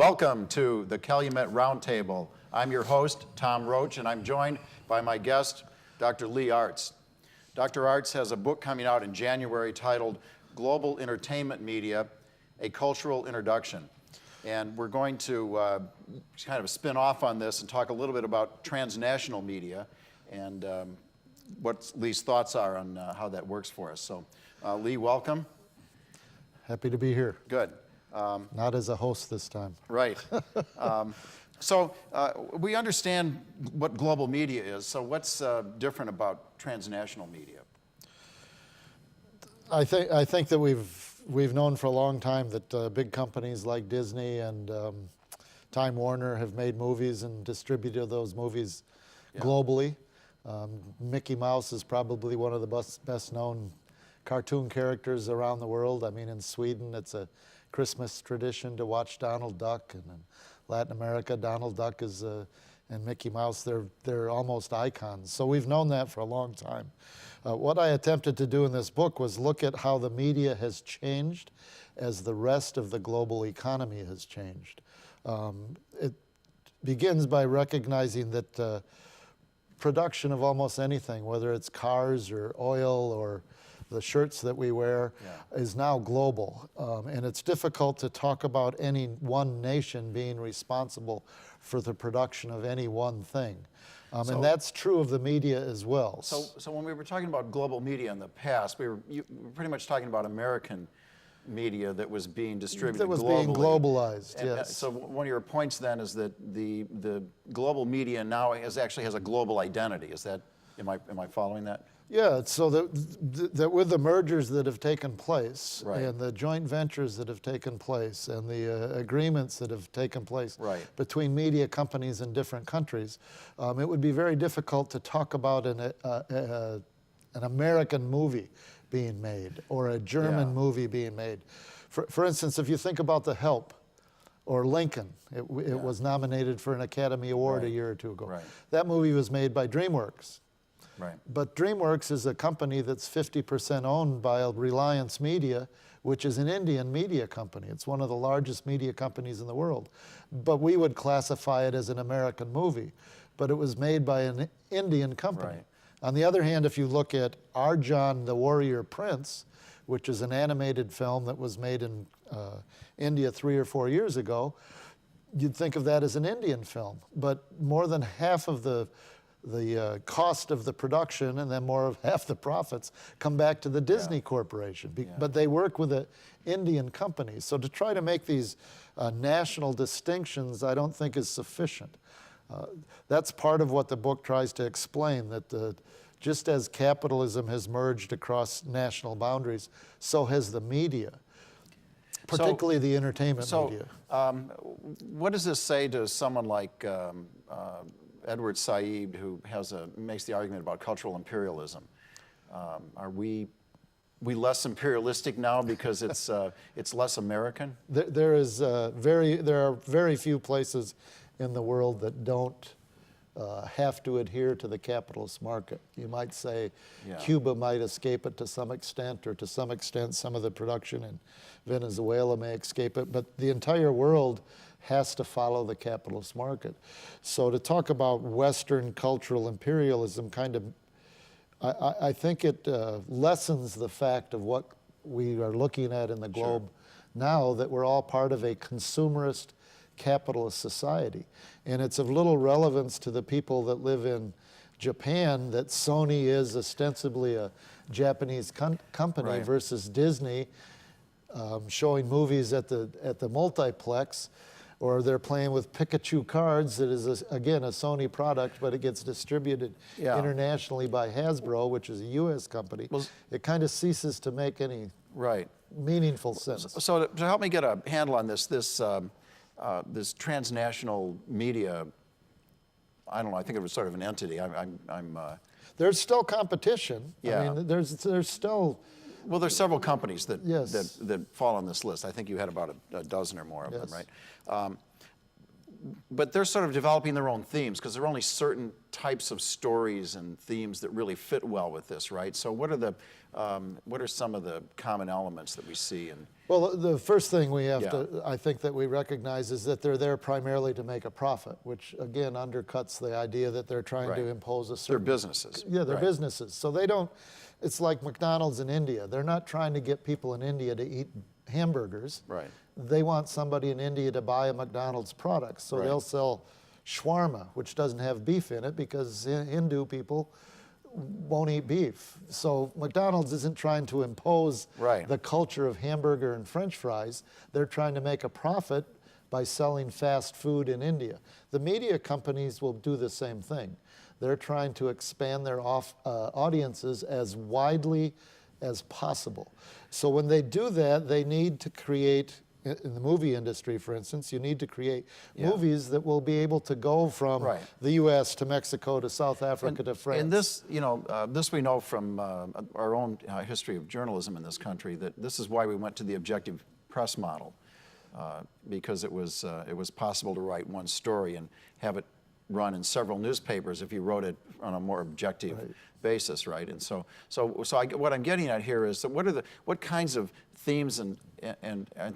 Welcome to the Calumet Roundtable. I'm your host, Tom Roach, and I'm joined by my guest, Dr. Lee Artz. Dr. Artz has a book coming out in January titled Global Entertainment Media, A Cultural Introduction. And we're going to kind of spin off on this and talk a little bit about transnational media and what Lee's thoughts are on how that works for us. So, Lee, welcome. Happy to be here. Good. Not as a host this time. Right. So we understand what global media is. So what's different about transnational media? I think that we've known for a long time that big companies like Disney and Time Warner have made movies and distributed those movies globally. Mickey Mouse is probably one of the best known cartoon characters around the world. I mean, in Sweden, it's a Christmas tradition to watch Donald Duck, and in Latin America, Donald Duck is and Mickey Mouse, they're almost icons. So we've known that for a long time. What I attempted to do in this book was look at how the media has changed as the rest of the global economy has changed. It begins by recognizing that production of almost anything, whether it's cars or oil or the shirts that we wear, is now global. And it's difficult to talk about any one nation being responsible for the production of any one thing. And that's true of the media as well. So when we were talking about global media in the past, we were pretty much talking about American media that was being distributed that was globally. being globalized, and, yes. So one of your points then is that the global media now actually has a global identity. Is that, am I following that? Yeah, so that with the mergers that have taken place and the joint ventures that have taken place and the agreements that have taken place between media companies in different countries, it would be very difficult to talk about an American movie being made or a German movie being made. For instance, if you think about The Help or Lincoln, it was nominated for an Academy Award a year or two ago. That movie was made by DreamWorks. But DreamWorks is a company that's 50% owned by Reliance Media, which is an Indian media company. It's one of the largest media companies in the world. But we would classify it as an American movie. But it was made by an Indian company. On the other hand, if you look at Arjun the Warrior Prince, which is an animated film that was made in India 3 or 4 years ago, you'd think of that as an Indian film. But more than half of the cost of the production and then more of half the profits come back to the Disney Corporation. But they work with an Indian company. So to try to make these national distinctions, I don't think is sufficient. That's part of what the book tries to explain, that just as capitalism has merged across national boundaries, so has the media, particularly the entertainment media. What does this say to someone like Edward Said, who makes the argument about cultural imperialism? Are we less imperialistic now because it's less American? There are very few places in the world that don't have to adhere to the capitalist market. You might say Cuba might escape it to some extent, or to some extent some of the production in Venezuela may escape it, but the entire world has to follow the capitalist market. So to talk about Western cultural imperialism I think it lessens the fact of what we are looking at in the globe now, that we're all part of a consumerist capitalist society. And it's of little relevance to the people that live in Japan that Sony is ostensibly a Japanese company versus Disney showing movies at the multiplex, or they're playing with Pikachu cards that is, again, a Sony product, but it gets distributed internationally by Hasbro, which is a U.S. company. It kind of ceases to make any meaningful sense. So to help me get a handle on this transnational media, I don't know, I think it was sort of an entity. There's still competition. I mean, there's still... Well, there's several companies that fall on this list. I think you had about a dozen or more of them, right? but they're sort of developing their own themes because there are only certain types of stories and themes that really fit well with this, right? So what are some of the common elements that we see? Well, the first thing we have to, I think, that we recognize is that they're there primarily to make a profit, which again undercuts the idea that they're trying to impose a certain... They're businesses. Yeah, they're businesses. So they don't, it's like McDonald's in India. They're not trying to get people in India to eat hamburgers. Right. They want somebody in India to buy a McDonald's product. So they'll sell shawarma, which doesn't have beef in it because Hindu people won't eat beef. So McDonald's isn't trying to impose the culture of hamburger and French fries. They're trying to make a profit by selling fast food in India. The media companies will do the same thing. They're trying to expand their audiences as widely as possible. So when they do that, they need to create, in the movie industry, for instance, you need to create movies that will be able to go from the U.S. to Mexico to South Africa to France. And this, you know, this we know from our own history of journalism in this country, that this is why we went to the objective press model, because it was possible to write one story and have it run in several newspapers if you wrote it on a more objective basis, right? And so what I'm getting at here is that what kinds of themes and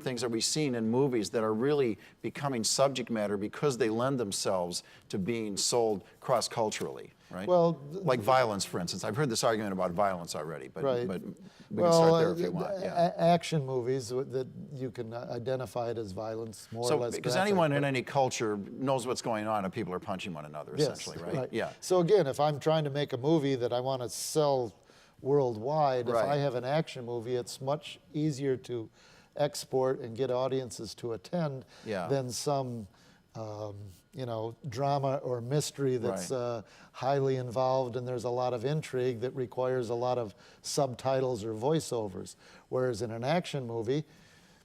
things are we seeing in movies that are really becoming subject matter because they lend themselves to being sold cross-culturally, right? Well, like violence, for instance. I've heard this argument about violence already, but we can well, start there if you want. Action movies that you can identify it as violence, more or less. Because anyone in any culture knows what's going on if people are punching one another, essentially, right? Yeah. So again, if I'm trying to make a movie that I want to sell worldwide, if I have an action movie, it's much easier to export and get audiences to attend than some you know, drama or mystery that's highly involved and there's a lot of intrigue that requires a lot of subtitles or voiceovers. Whereas in an action movie,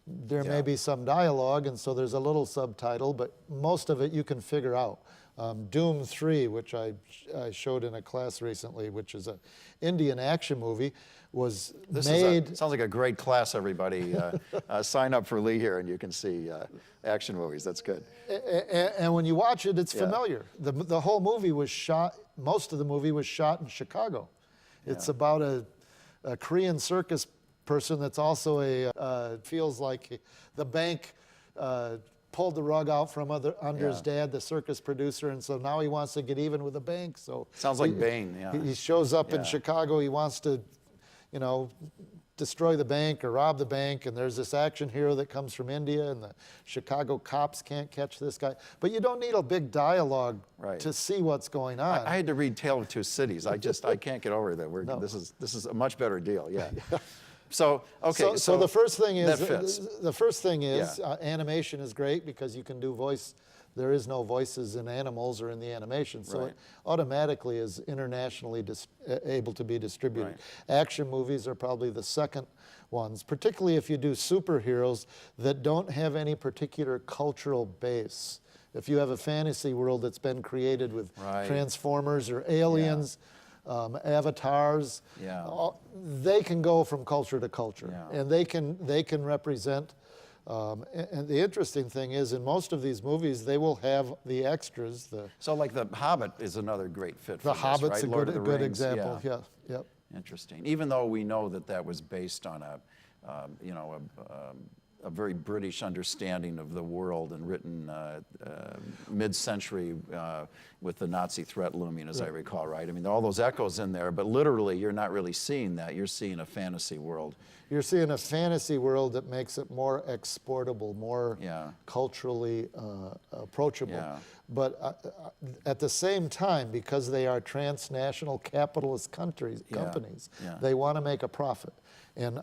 there may be some dialogue, and so there's a little subtitle, but most of it you can figure out. Doom 3, which I showed in a class recently, which is an Indian action movie, was made... sounds like a great class, everybody. Sign up for Lee here and you can see action movies. That's good. And when you watch it, it's familiar. The whole movie was shot, most of the movie was shot in Chicago. It's about a Korean circus person that's also feels like the bank pulled the rug out from under his dad, the circus producer, and so now he wants to get even with the bank. So sounds like Bane. He shows up in Chicago. He wants to, you know, destroy the bank or rob the bank, and there's this action hero that comes from India, and the Chicago cops can't catch this guy. But you don't need a big dialogue to see what's going on. I had to read Tale of Two Cities. I can't get over that. This is a much better deal. Yeah. So okay. So the first thing is that fits. The first thing is animation is great because you can do voice. There is no voices in animals or in the animation, so it automatically is internationally able to be distributed. Action movies are probably the second ones, particularly if you do superheroes that don't have any particular cultural base. If you have a fantasy world that's been created with Transformers or aliens, avatars, they can go from culture to culture, and they can represent. And the interesting thing is, in most of these movies, they will have the extras. So, like The Hobbit is another great fit for The Hobbit's a good example. Yeah. Interesting. Even though we know that was based on a very British understanding of the world and written mid-century with the Nazi threat looming, as I recall, right? I mean, all those echoes in there, but literally you're not really seeing that. You're seeing a fantasy world. You're seeing a fantasy world that makes it more exportable, more culturally approachable. But at the same time, because they are transnational capitalist companies, they want to make a profit. And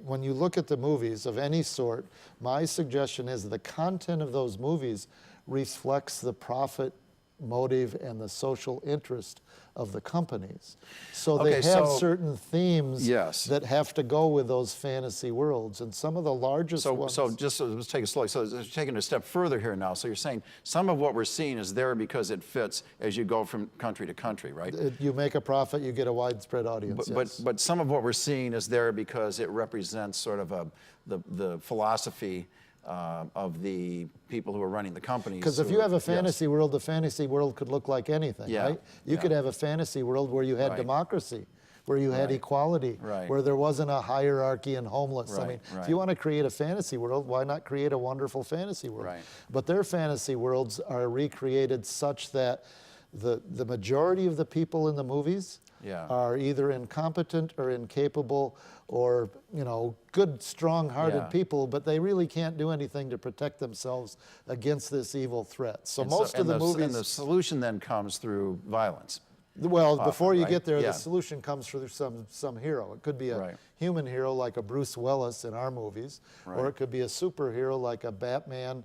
when you look at the movies of any sort, my suggestion is the content of those movies reflects the profit motive and the social interest of the companies. So they have certain themes that have to go with those fantasy worlds, and some of the largest ones. So let's take it slowly. So taking a step further here now. So you're saying some of what we're seeing is there because it fits as you go from country to country, right? You make a profit, you get a widespread audience. But some of what we're seeing is there because it represents sort of the philosophy of the people who are running the companies. Because if you have a fantasy world, the fantasy world could look like anything, right? You could have a fantasy world where you had democracy, where you had equality, where there wasn't a hierarchy and homeless. I mean, if you want to create a fantasy world, why not create a wonderful fantasy world? But their fantasy worlds are recreated such that the majority of the people in the movies are either incompetent or incapable or, you know, good, strong-hearted people, but they really can't do anything to protect themselves against this evil threat. So most of the movies... And the solution then comes through violence. Well, before you get there, the solution comes through some hero. It could be a human hero like a Bruce Willis in our movies, or it could be a superhero like a Batman,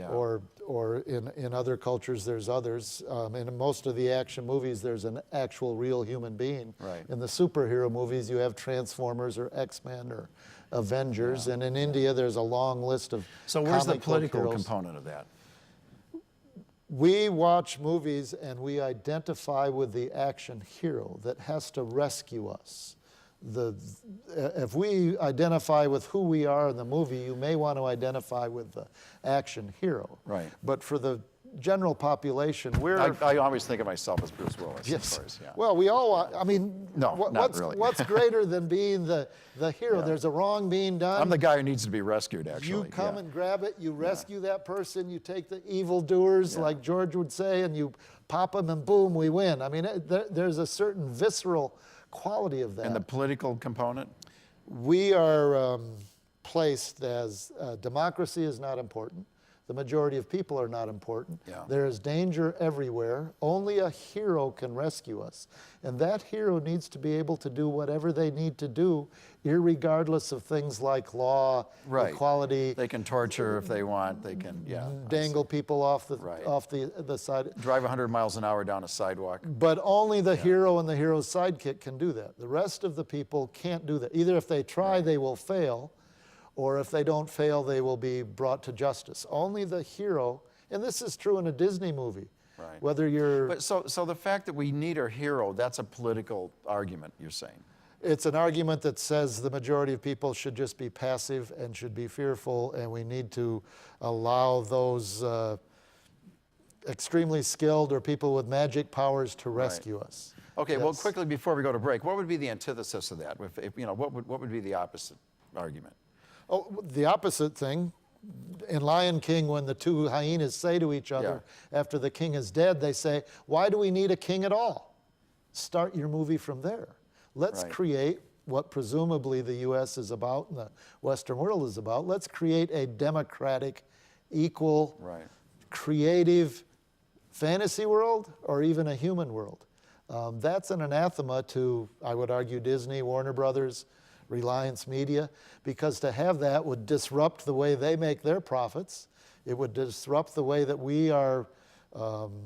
or in other cultures there's others. In most of the action movies there's an actual real human being. In the superhero movies you have Transformers or X-Men or Avengers, and in India there's a long list of So where's the political heroes. component of that? We watch movies and we identify with the action hero that has to rescue us. If we identify with who we are in the movie, you may want to identify with the action hero. But for the general population, I always think of myself as Bruce Willis, of course. Well, we all want, I mean, not really. What's greater than being the hero? There's a wrong being done. I'm the guy who needs to be rescued, actually. You come and grab it, you rescue that person, you take the evildoers, like George would say, and you pop them and boom, we win. I mean, there's a certain visceral quality of that. And the political component? We are placed as democracy is not important. The majority of people are not important. There is danger everywhere. Only a hero can rescue us. And that hero needs to be able to do whatever they need to do, irregardless of things like law, equality. They can torture if they want. They can, dangle people off the side. Drive 100 miles an hour down a sidewalk. But only the hero and the hero's sidekick can do that. The rest of the people can't do that. Either if they try, they will fail, or if they don't fail, they will be brought to justice. Only the hero, and this is true in a Disney movie, whether you're... But so the fact that we need a hero, that's a political argument, you're saying? It's an argument that says the majority of people should just be passive and should be fearful, and we need to allow those extremely skilled or people with magic powers to rescue us. Okay, well, quickly before we go to break, what would be the antithesis of that? If you know, what would be the opposite argument? Oh, the opposite thing, in Lion King, when the two hyenas say to each other after the king is dead, they say, why do we need a king at all? Start your movie from there. Let's create what presumably the U.S. is about and the Western world is about. Let's create a democratic, equal, creative fantasy world or even a human world. That's an anathema to, I would argue, Disney, Warner Brothers, Reliance Media, because to have that would disrupt the way they make their profits. It would disrupt the way that we are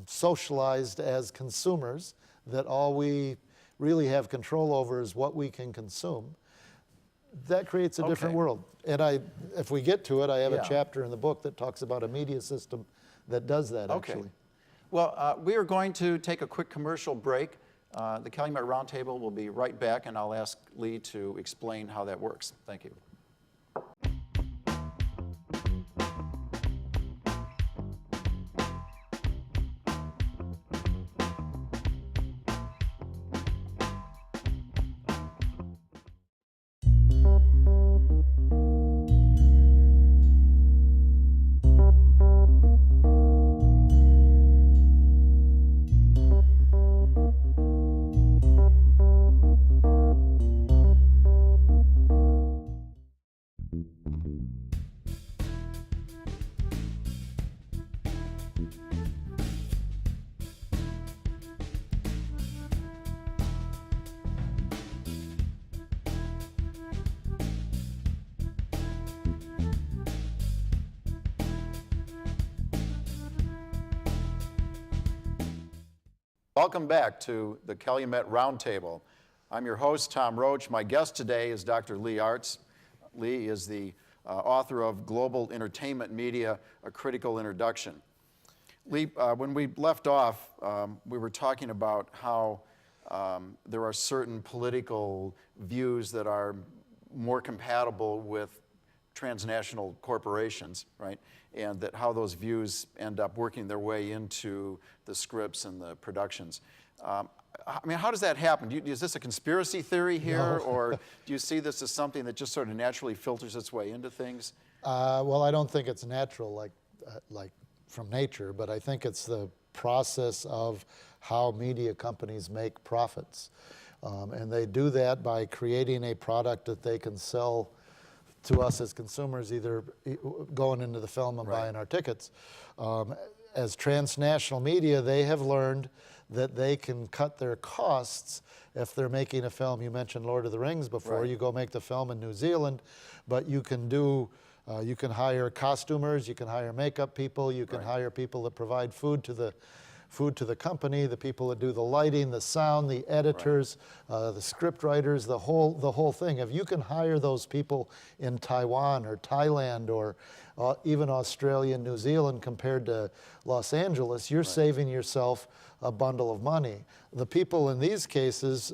socialized as consumers, that all we really have control over is what we can consume. That creates a different world. And if we get to it, I have a chapter in the book that talks about a media system that does that, actually. Well, we are going to take a quick commercial break. The Calumet Roundtable will be right back, and I'll ask Lee to explain how that works. Thank you. Welcome back to the Calumet Roundtable. I'm your host, Tom Roach. My guest today is Dr. Lee Artz. Lee is the author of Global Entertainment Media, A Critical Introduction. Lee, when we left off, we were talking about how there are certain political views that are more compatible with transnational corporations, right? And that how those views end up working their way into the scripts and the productions. I mean, how does that happen? Is this a conspiracy theory here, No. or do you see this as something that just sort of naturally filters its way into things? Well, I don't think it's natural like from nature, but I think it's the process of how media companies make profits. And they do that by creating a product that they can sell to us as consumers, either going into the film and buying our tickets. As transnational media, they have learned that they can cut their costs if they're making a film. You mentioned Lord of the Rings before. Right. You go make the film in New Zealand, but you can do, you can hire costumers, you can hire makeup people, you can hire people that provide food to the company, the people that do the lighting, the sound, the editors, the script writers, the whole thing. If you can hire those people in Taiwan or Thailand or even Australia and New Zealand compared to Los Angeles, you're saving yourself a bundle of money. The people in these cases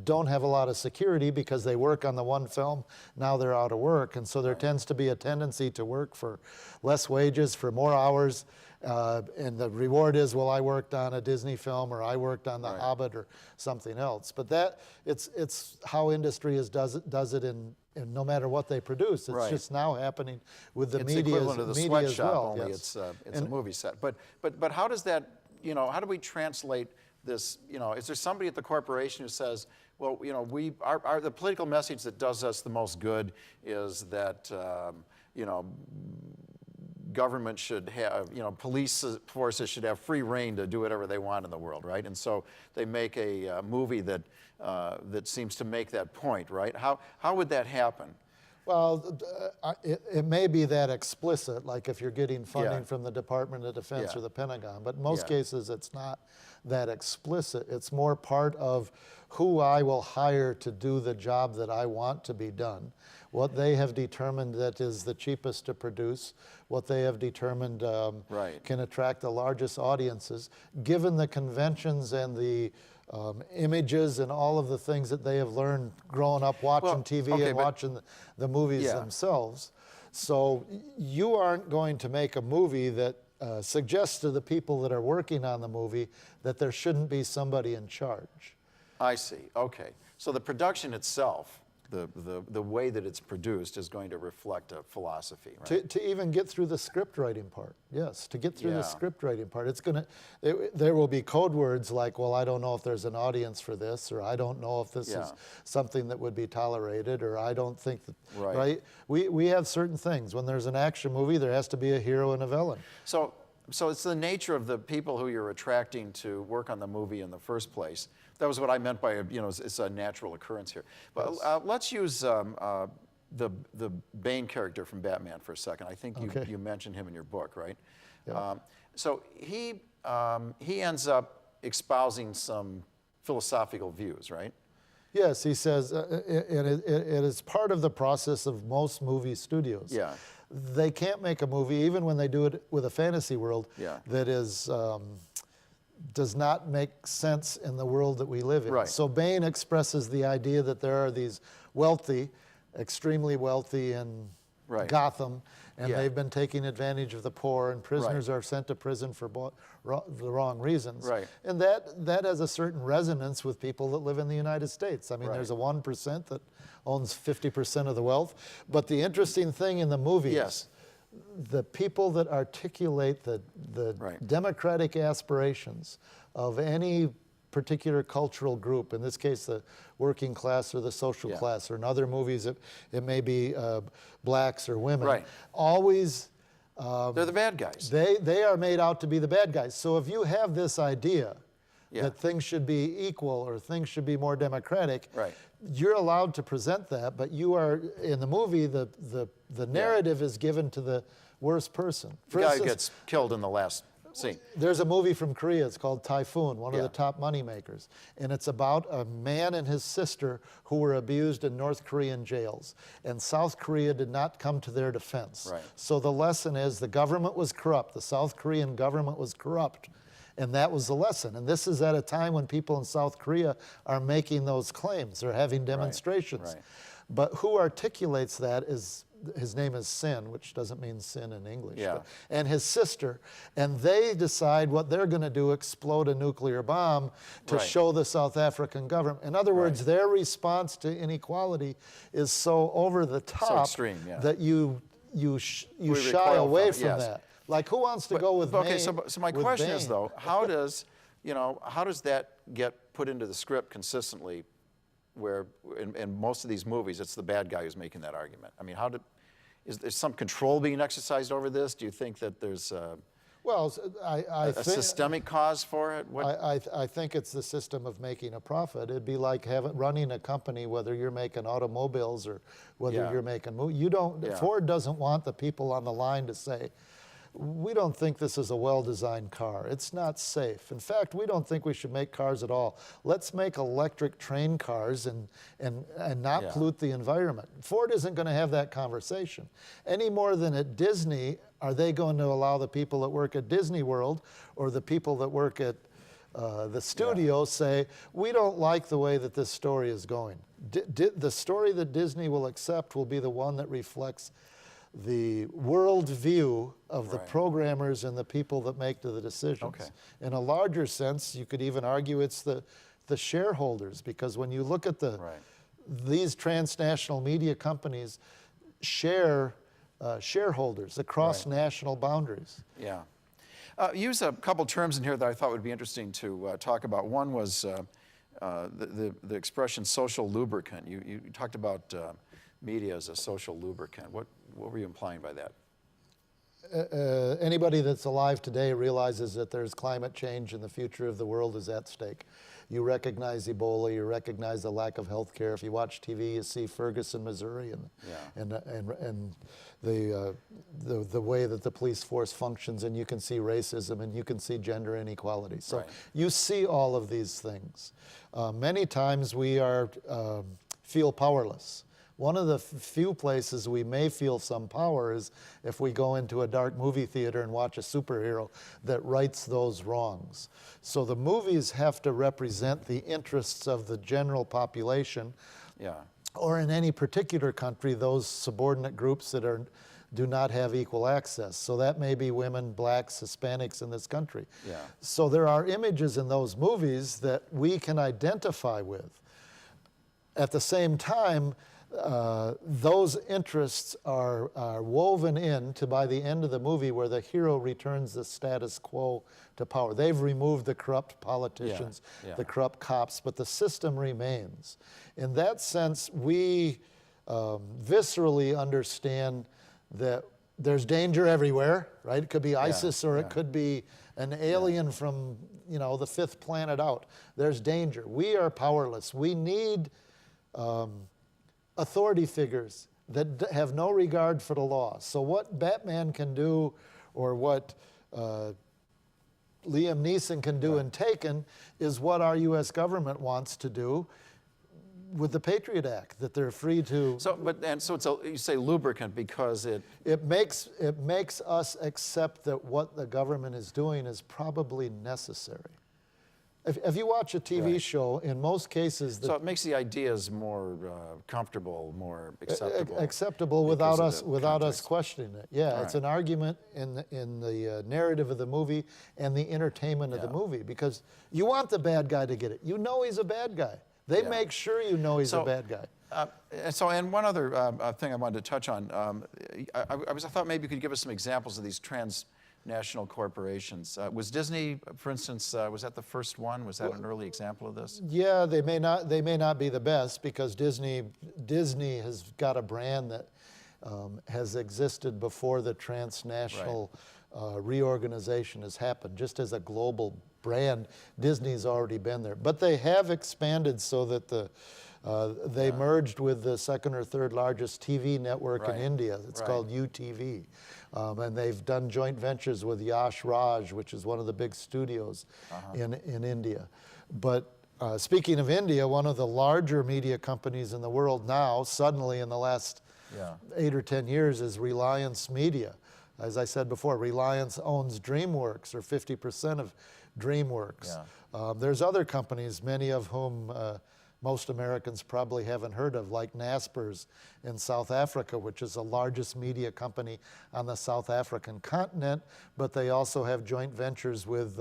don't have a lot of security because they work on the one film, now they're out of work, and so there tends to be a tendency to work for less wages, for more hours, and the reward is, well, I worked on a Disney film, or I worked on The Hobbit, or something else. But that it's how industry does it in no matter what they produce. It's just now happening with the media. It's equivalent to the sweatshop, well. only it's a movie set. But how does that, how do we translate this? Is there somebody at the corporation who says, well, the political message that does us the most good is that, government should have, police forces should have free reign to do whatever they want in the world, right? And so they make a movie that seems to make that point, right? How would that happen? Well, it may be that explicit, like if you're getting funding from the Department of Defense or the Pentagon, but in most cases it's not that explicit. It's more part of who I will hire to do the job that I want to be done, what they have determined that is the cheapest to produce, what they have determined can attract the largest audiences, given the conventions and the images and all of the things that they have learned growing up watching TV and watching the movies themselves. So you aren't going to make a movie that suggests to the people that are working on the movie that there shouldn't be somebody in charge. I see. Okay. So the production itself, the way that it's produced, is going to reflect a philosophy, right? To even get through the script writing part, yes. To get through the script writing part, there will be code words like, well, I don't know if there's an audience for this, or I don't know if this is something that would be tolerated, or I don't think that, right? We have certain things. When there's an action movie, there has to be a hero and a villain. So it's the nature of the people who you're attracting to work on the movie in the first place. That was what I meant by, it's a natural occurrence here. But let's use the Bane character from Batman for a second. I think you mentioned him in your book, right? Yeah. So he ends up espousing some philosophical views, right? Yes, he says, it is part of the process of most movie studios. Yeah. They can't make a movie, even when they do it with a fantasy world, that is does not make sense in the world that we live in. Right. So Bane expresses the idea that there are these wealthy, extremely wealthy in Gotham, and they've been taking advantage of the poor, and prisoners are sent to prison for the wrong reasons. Right. And that has a certain resonance with people that live in the United States. I mean, there's a 1% that owns 50% of the wealth. But the interesting thing in the movies, the people that articulate the democratic aspirations of any particular cultural group, in this case the working class or the social class, or in other movies it may be blacks or women, always they're the bad guys. They are made out to be the bad guys. So if you have this idea that things should be equal or things should be more democratic, you're allowed to present that, but you are, in the movie, the narrative is given to the worst person. The guy who gets killed in the last scene. There's a movie from Korea, it's called Typhoon, one of the top money makers. And it's about a man and his sister who were abused in North Korean jails. And South Korea did not come to their defense. So the lesson is the government was corrupt, the South Korean government was corrupt. And that was the lesson. And this is at a time when people in South Korea are making those claims. They're having demonstrations. But who articulates that is his name is Sin, which doesn't mean sin in English, Yeah. and his sister, and they decide what they're going to do, explode a nuclear bomb to Right. show the South African government. In other words, their response to inequality is so over the top extreme, yeah. that you shy recoil away from it, from yes. that. Like, who wants to go with okay, Maine, so my with question is, Bane? though, how does that get put into the script consistently, where in most of these movies, it's the bad guy who's making that argument? I mean, is there some control being exercised over this? Do you think that there's Well, a systemic cause for it? I think it's the system of making a profit. It'd be like running a company, whether you're making automobiles or whether Yeah. you're making movies. Ford doesn't want the people on the line to say, we don't think this is a well-designed car. It's not safe. In fact, we don't think we should make cars at all. Let's make electric train cars and not pollute the environment. Ford isn't going to have that conversation. Any more than at Disney, are they going to allow the people that work at Disney World or the people that work at the studio say, we don't like the way that this story is going. The story that Disney will accept will be the one that reflects the world view of the programmers and the people that make the decisions. Okay. In a larger sense, you could even argue it's the shareholders, because when you look at these transnational media companies share shareholders across national boundaries. Yeah. Use a couple terms in here that I thought would be interesting to talk about. One was the expression social lubricant. You talked about media as a social lubricant. What were you implying by that? Anybody that's alive today realizes that there's climate change and the future of the world is at stake. You recognize Ebola, you recognize the lack of health care. If you watch TV, you see Ferguson, Missouri, and the way that the police force functions, and you can see racism, and you can see gender inequality. So you see all of these things. Many times we feel powerless. One of the few places we may feel some power is if we go into a dark movie theater and watch a superhero that rights those wrongs. So the movies have to represent the interests of the general population, or in any particular country, those subordinate groups that do not have equal access. So that may be women, blacks, Hispanics in this country. So there are images in those movies that we can identify with. At the same time, those interests are woven into, by the end of the movie, where the hero returns the status quo to power. They've removed the corrupt politicians, the corrupt cops, but the system remains. In that sense, we viscerally understand that there's danger everywhere, right? It could be ISIS or it could be an alien from, the fifth planet out. There's danger. We are powerless. We need authority figures that have no regard for the law. So what Batman can do, or what Liam Neeson can do in Taken, is what our U.S. government wants to do with the Patriot Act, that they're free to. So it's you say lubricant because it makes us accept that what the government is doing is probably necessary. If you watch a TV show, in most cases... So it makes the ideas more comfortable, more acceptable. Acceptable without us questioning it. Yeah, it's an argument in the narrative of the movie and the entertainment of the movie, because you want the bad guy to get it. You know he's a bad guy. They make sure you know he's a bad guy. And one other thing I wanted to touch on, I thought maybe you could give us some examples of these transnational corporations. Was Disney, for instance, was that the first one? Was that an early example of this? Yeah, they may not be the best, because Disney has got a brand that has existed before the transnational reorganization has happened. Just as a global brand, Disney's already been there. But they have expanded so that they merged with the second or third largest TV network in India. It's called UTV. And they've done joint ventures with Yash Raj, which is one of the big studios in India. But speaking of India, one of the larger media companies in the world now, suddenly in the last 8 or 10 years, is Reliance Media. As I said before, Reliance owns DreamWorks, or 50% of DreamWorks. There's other companies, many of whom most Americans probably haven't heard of, like Naspers in South Africa, which is the largest media company on the South African continent, but they also have joint ventures with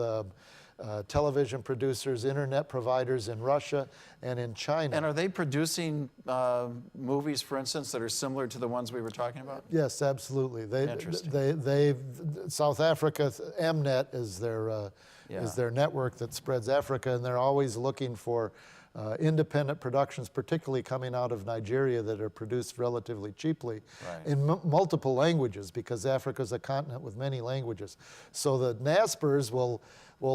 television producers, internet providers in Russia and in China. And are they producing movies, for instance, that are similar to the ones we were talking about? Yes, absolutely. Interesting. South Africa, Mnet is their network that spreads Africa, and they're always looking for independent productions, particularly coming out of Nigeria, that are produced relatively cheaply in multiple languages, because Africa is a continent with many languages. So the Naspers will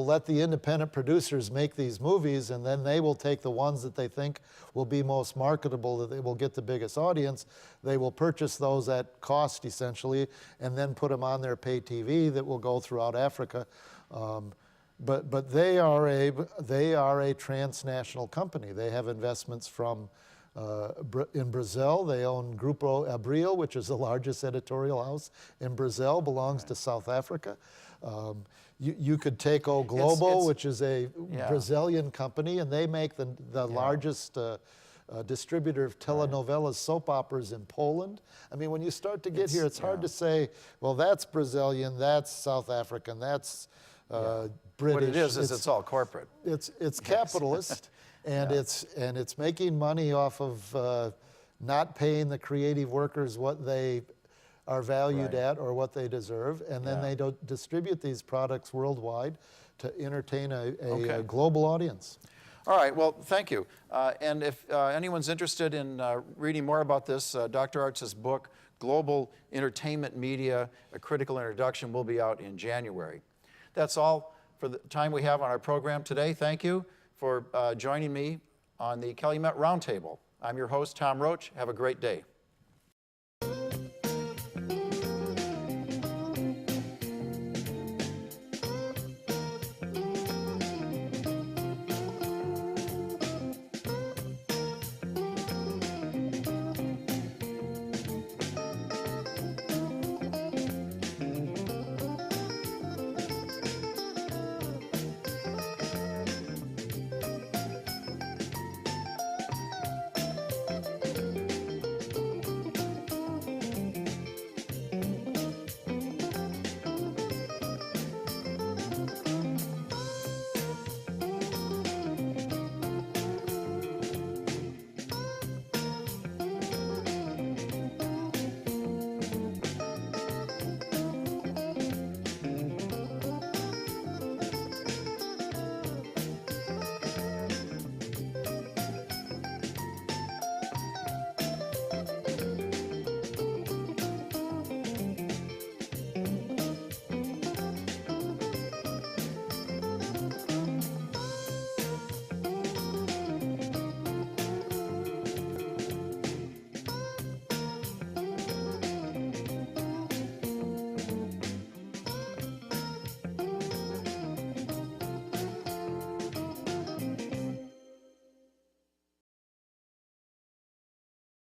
let the independent producers make these movies, and then they will take the ones that they think will be most marketable, that they will get the biggest audience. They will purchase those at cost, essentially, and then put them on their pay TV that will go throughout Africa. But they are a transnational company. They have investments from in Brazil. They own Grupo Abril, which is the largest editorial house in Brazil, belongs to South Africa. You could take O Globo, which is a Brazilian company, and they make the largest distributor of telenovelas, soap operas in Poland. I mean, when you start to get here, it's hard to say, well, that's Brazilian, that's South African, that's British. What it is it's all corporate. It's capitalist, and it's making money off of not paying the creative workers what they are valued at or what they deserve, and then they don't distribute these products worldwide to entertain a global audience. All right, well, thank you. And if anyone's interested in reading more about this, Dr. Artz's book, Global Entertainment Media, A Critical Introduction, will be out in January. That's all for the time we have on our program today. Thank you for joining me on the Calumet Roundtable. I'm your host, Tom Roach. Have a great day.